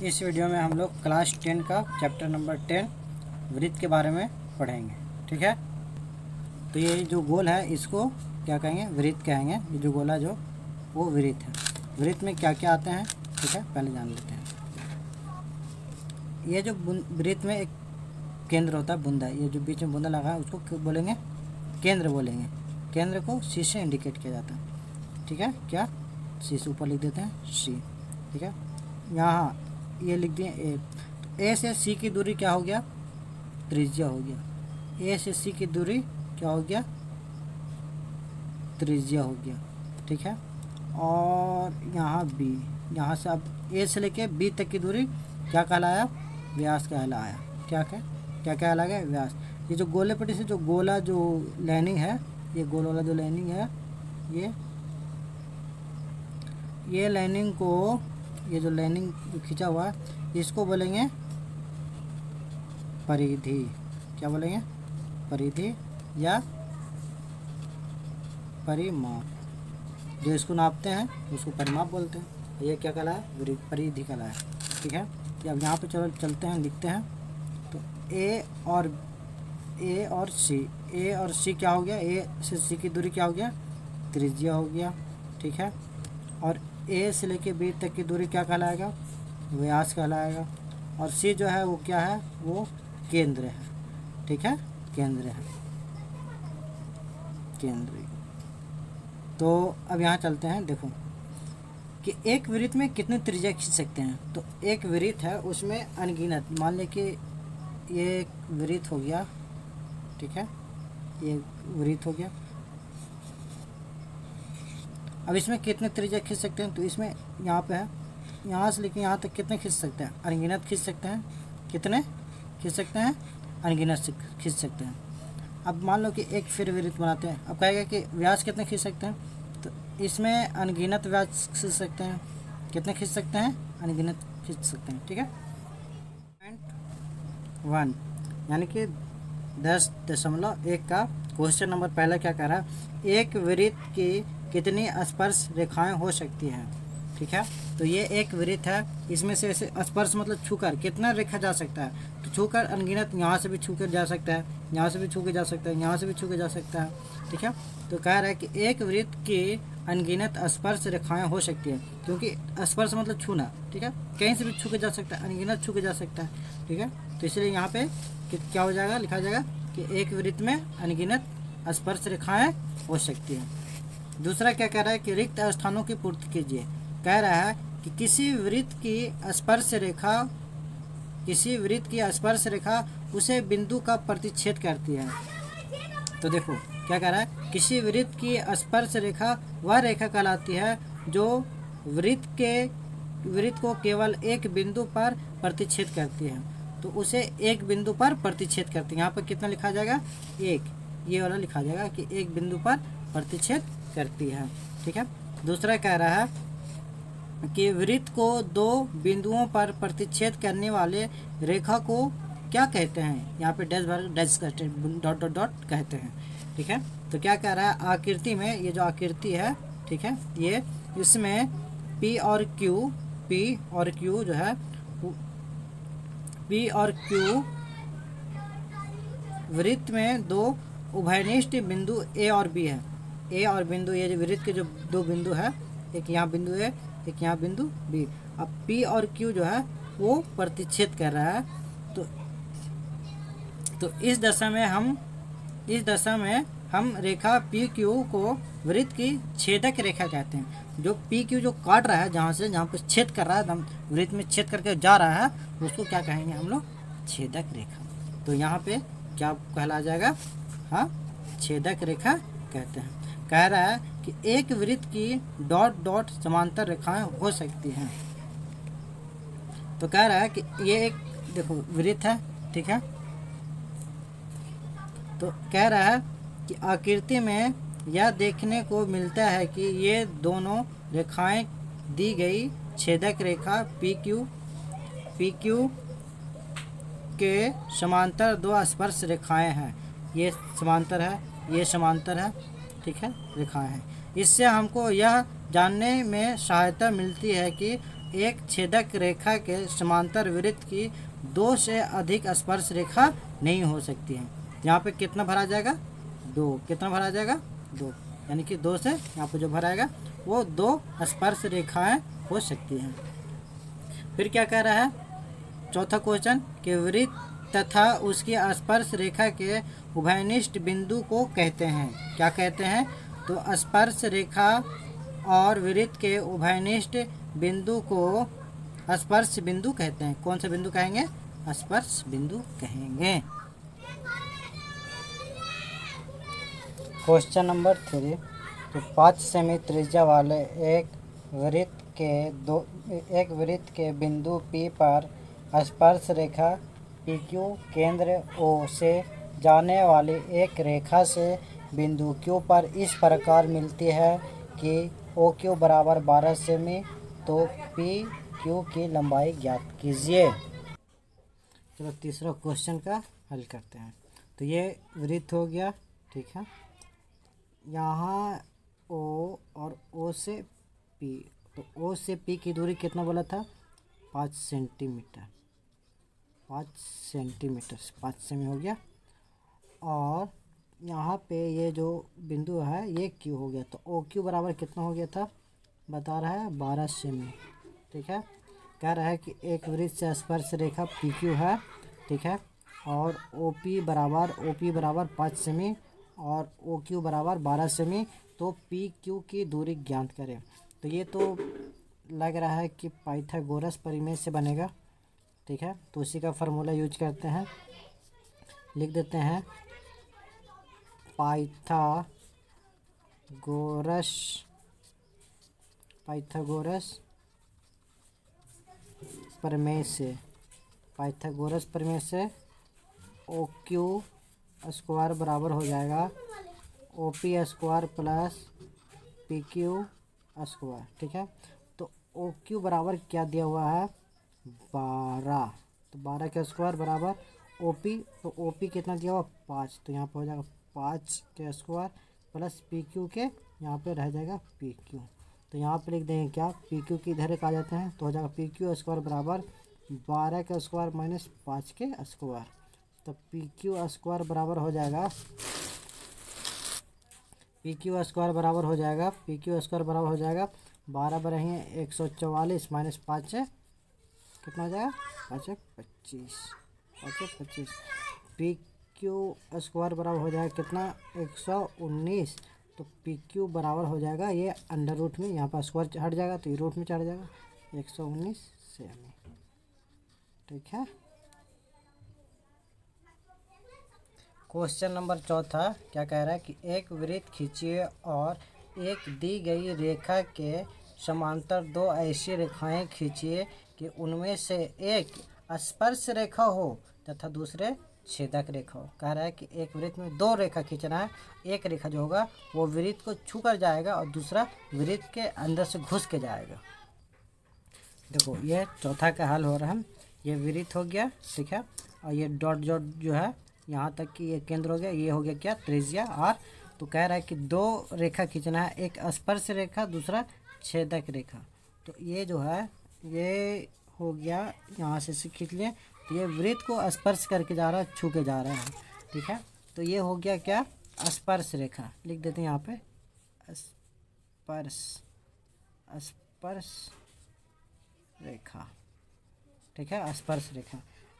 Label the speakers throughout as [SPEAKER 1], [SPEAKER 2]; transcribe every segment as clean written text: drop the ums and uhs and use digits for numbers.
[SPEAKER 1] इस वीडियो में हम लोग क्लास 10 का चैप्टर नंबर 10 वृत्त के बारे में पढ़ेंगे। ठीक है, तो ये जो गोल है इसको क्या कहेंगे? वृत्त कहेंगे। ये जो गोला जो वो वृत्त है। वृत्त में क्या क्या आते हैं, ठीक है, पहले जान लेते हैं। ये जो वृत्त में एक केंद्र होता है, बूंदा, ये जो बीच में बूंदा लगा है उसको क्या बोलेंगे? केंद्र बोलेंगे। केंद्र को सी से इंडिकेट किया जाता है। ठीक है, क्या सी से ऊपर लिख देते हैं सी। ठीक है, यहाँ ये लिख दिए ए। तो ए से सी की दूरी क्या हो गया? त्रिज्या हो गया। ए से सी की दूरी क्या हो गया? त्रिज्या हो गया। ठीक है, और यहाँ बी, यहाँ से अब ए से लेके बी तक की दूरी क्या कहलाया? व्यास कहलाया। क्या कहलाया? व्यास। ये जो गोले पट्टी से जो गोला जो लाइनिंग है, ये गोल वाला जो लाइनिंग है, ये लाइनिंग को, ये जो लाइनिंग खींचा हुआ है इसको बोलेंगे परिधि। क्या बोलेंगे? परिधि या परिमाप। जो इसको नापते हैं उसको परिमाप बोलते हैं। ये क्या कहलाया? परिधि कहलाया। ठीक है, अब यहाँ पे चलते हैं, लिखते हैं। तो ए और सी क्या हो गया? ए से सी की दूरी क्या हो गया? त्रिज्या हो गया। ठीक है, और ए से लेके बी तक की दूरी क्या कहलाएगा? व्यास कहलाएगा। और सी जो है वो क्या है? वो केंद्र है। ठीक है, केंद्र है, केंद्र। तो अब यहाँ चलते हैं। देखो कि एक वृत्त में कितने त्रिज्या खींच सकते हैं। तो एक वृत्त है उसमें अनगिनत, मान ले कि ये एक वृत्त हो गया। ठीक है, ये वृत्त हो गया। अब इसमें कितने त्रिज्या खींच सकते हैं? तो इसमें यहाँ पे है, यहाँ से लेकर यहाँ तक कितने खींच सकते हैं? अनगिनत खींच सकते हैं। कितने खींच सकते हैं? अनगिनत खींच सकते हैं। अब मान लो कि एक फिर वृत्त बनाते हैं। अब कहेगा कि व्यास कितने खींच सकते हैं? तो इसमें अनगिनत व्यास खींच सकते हैं। कितने खींच सकते हैं? अनगिनत खींच सकते हैं। ठीक है, 1 यानी कि 10.1 का क्वेश्चन नंबर पहला क्या कह रहा है? एक वृत्त की कितनी स्पर्श रेखाएं हो सकती हैं? ठीक है, तो ये एक वृत्त है, इसमें से ऐसे स्पर्श मतलब छूकर कितना रेखा जा सकता है? तो छूकर अनगिनत, यहाँ से भी छूकर जा सकता है, यहाँ से भी छू के जा सकता है, यहाँ से भी छू के जा सकता है। ठीक है, तो कह रहा है कि एक वृत्त की अनगिनत स्पर्श रेखाएं हो सकती है, क्योंकि स्पर्श मतलब छूना। ठीक है, कहीं से भी छू के जा सकता है, अनगिनत छू के जा सकता है। ठीक है, तो इसलिए यहाँ पे क्या हो जाएगा? लिखा जाएगा कि एक वृत्त में अनगिनत स्पर्श रेखाएं हो सकती है। दूसरा क्या कह रहा है कि रिक्त स्थानों की पूर्ति कीजिए। कह रहा है कि किसी वृत्त की स्पर्श रेखा उसे बिंदु का प्रतिच्छेद करती है। तो देखो क्या कह रहा है? किसी वृत्त की स्पर्श रेखा वह रेखा कहलाती है जो वृत्त को केवल एक बिंदु पर प्रतिच्छेद करती है। तो उसे एक बिंदु पर प्रतिच्छेद करती है। यहाँ पर कितना लिखा जाएगा? एक, ये वाला लिखा जाएगा कि एक बिंदु पर प्रतिच्छेद करती है। ठीक है, दूसरा कह रहा है कि वृत्त को दो बिंदुओं पर प्रतिच्छेद करने वाले रेखा को क्या कहते हैं? यहाँ पे डैश करते हैं, डॉट डॉट डॉट कहते हैं। ठीक है, तो क्या कह रहा है? आकृति में, ये जो आकृति है, ठीक है, ये इसमें P और Q जो है, P और Q वृत्त में दो उभयनिष्ठ बिंदु A और B है। A और बिंदु, ये जो वृत्त के जो दो बिंदु है, एक यहाँ बिंदु A, एक यहाँ बिंदु B। अब P और Q जो है वो प्रतिच्छेद कर रहा है। तो इस दशा में हम रेखा PQ को वृत्त की छेदक रेखा कहते हैं। जो PQ जो काट रहा है, जहाँ पर छेद कर रहा है, वृत्त में छेद करके जा रहा है, उसको क्या कहेंगे हम लोग? छेदक रेखा। तो यहाँ पे क्या कहला जाएगा? हाँ, छेदक रेखा कहते हैं। कह रहा है कि एक वृत्त की डॉट डॉट समांतर रेखाएं हो सकती हैं। तो कह रहा है कि ये एक, देखो, वृत्त है। ठीक है, तो कह रहा है कि आकृति में यह देखने को मिलता है कि ये दोनों रेखाएं दी गई छेदक रेखा PQ के समांतर दो स्पर्श रेखाएं हैं। ये समांतर है, ये समांतर है। ठीक है, रेखाएं हैं। इससे हमको यह जानने में सहायता मिलती है कि एक छेदक रेखा के समांतर वृत्त की 2 से अधिक स्पर्श रेखा नहीं हो सकती है। यहाँ पे कितना भरा जाएगा? 2। कितना भरा जाएगा? 2। यानी कि 2 से यहाँ पे जो भराएगा वो 2 स्पर्श रेखाएं हो सकती हैं। फिर क्या कह रहा है? चौथा क्वेश्चन कि वृत्त तथा उसकी स्पर्श रेखा के उभयनिष्ठ बिंदु को कहते हैं। क्या कहते हैं? तो स्पर्श रेखा और वृत्त के उभयनिष्ठ बिंदु को स्पर्श बिंदु कहते हैं। कौन से बिंदु कहेंगे? स्पर्श बिंदु कहेंगे। क्वेश्चन नंबर 3, तो 5 सेमी त्रिज्या वाले एक वृत्त के बिंदु P पर स्पर्श रेखा PQ केंद्र O से जाने वाली एक रेखा से बिंदु Q पर इस प्रकार मिलती है कि OQ बराबर 12 सेमी, तो PQ की लंबाई ज्ञात कीजिए। चलो तीसरा क्वेश्चन का हल करते हैं। तो ये वृत्त हो गया, ठीक है। यहाँ O और O से P, तो O से P की दूरी कितना बोला था? 5 सेंटीमीटर। 5 सेंटीमीटर 5 सेमी हो गया। और यहाँ पे ये जो बिंदु है ये Q हो गया, तो OQ बराबर कितना हो गया था? बता रहा है 12 सेमी, ठीक है। कह रहा है कि एक वृत्त से स्पर्श रेखा PQ है, ठीक है, और OP बराबर 5 सेमी और OQ बराबर 12 सेमी, तो PQ की दूरी ज्ञात करें। तो ये तो लग रहा है कि पाइथागोरस परिमेय से बनेगा, ठीक है। तो उसी का फार्मूला यूज करते हैं, लिख देते हैं पाइथागोरस प्रमेय से OQ स्क्वायर बराबर हो जाएगा OP square plus PQ square, ठीक है। तो OQ बराबर क्या दिया हुआ है? 12, तो 12 के स्क्वायर बराबर OP, तो OP कितना दिया हुआ? 5, तो यहाँ पर हो जाएगा 5 के स्क्वायर प्लस PQ के यहाँ पे रह जाएगा PQ। तो यहाँ पे लिख देंगे क्या? PQ की इधर एक आ जाते हैं, तो हो जाएगा PQ स्क्वायर बराबर 12 के स्क्वायर माइनस 5 के स्क्वायर। तो PQ स्क्वायर बराबर हो जाएगा PQ स्क्वायर बराबर हो जाएगा 12 बराबर 144 माइनस 5 से कितना हो जाएगा? 5 25। PQ स्क्वायर बराबर हो जाएगा कितना? 119। तो PQ बराबर हो जाएगा, ये अंडर रूट में यहाँ पर स्क्वायर हट जाएगा तो ये रूट में चढ़ जाएगा 119 सेमी, ठीक है। क्वेश्चन नंबर 4 क्या कह रहा है कि एक वृत्त खींचिए और एक दी गई रेखा के समांतर 2 ऐसी रेखाएं खींचिए कि उनमें से एक स्पर्श रेखा हो तथा दूसरे छेदक रेखा हो। कह रहा है कि एक वृत्त में 2 रेखा खींचना है, एक रेखा जो होगा वो वृत्त को छू कर जाएगा और दूसरा वृत्त के अंदर से घुस के जाएगा। देखो ये चौथा का हल हो रहा है। ये वृत्त हो गया, ठीक है, और ये डॉट जो है यहाँ तक कि ये केंद्र हो गया, ये हो गया क्या? त्रिज्या R। तो कह रहा है कि 2 रेखा खींचना है, एक स्पर्श रेखा दूसरा छेदक रेखा। तो ये जो है ये हो गया, यहाँ से खींच लिए, तो ये वृत्त को स्पर्श करके जा रहा है, छू के जा रहा है, ठीक है। तो ये हो गया क्या? स्पर्श रेखा। लिख देते हैं यहाँ पे स्पर्श रेखा, ठीक है।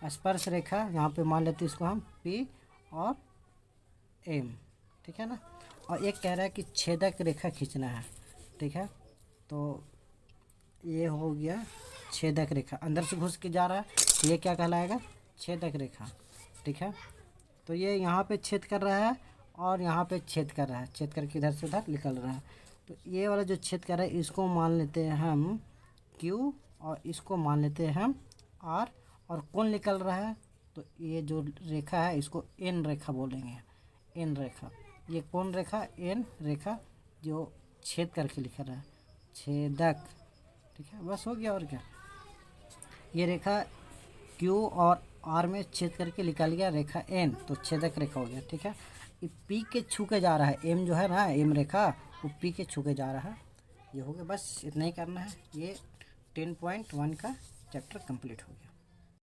[SPEAKER 1] स्पर्श रेखा यहाँ पे मान लेते हैं इसको हम P और M, ठीक है ना। और एक कह रहा है कि छेदक रेखा खींचना है, ठीक है। तो ये हो गया छेदक रेखा, अंदर से घुस के जा रहा है, तो ये क्या कहलाएगा? छेदक रेखा, ठीक है। तो ये यहाँ पे छेद कर रहा है और यहाँ पे छेद कर रहा है, छेद करके इधर से उधर निकल रहा है। तो ये वाला जो छेद कर रहा है इसको मान लेते हैं हम Q और इसको मान लेते हैं हम R। और कौन निकल रहा है? तो ये जो रेखा है इसको N रेखा बोलेंगे, N रेखा। ये कौन रेखा? N रेखा जो छेद करके लिख रहा है, छेदक, ठीक है। बस हो गया, और क्या। ये रेखा Q और R में छेद करके निकाल गया रेखा N, तो छेदक रेखा हो गया, ठीक है। ये P के छू के जा रहा है, M जो है ना, M रेखा वो P के छू के जा रहा है। ये हो गया, बस इतना ही करना है। ये 10.1 का चैप्टर कंप्लीट हो गया।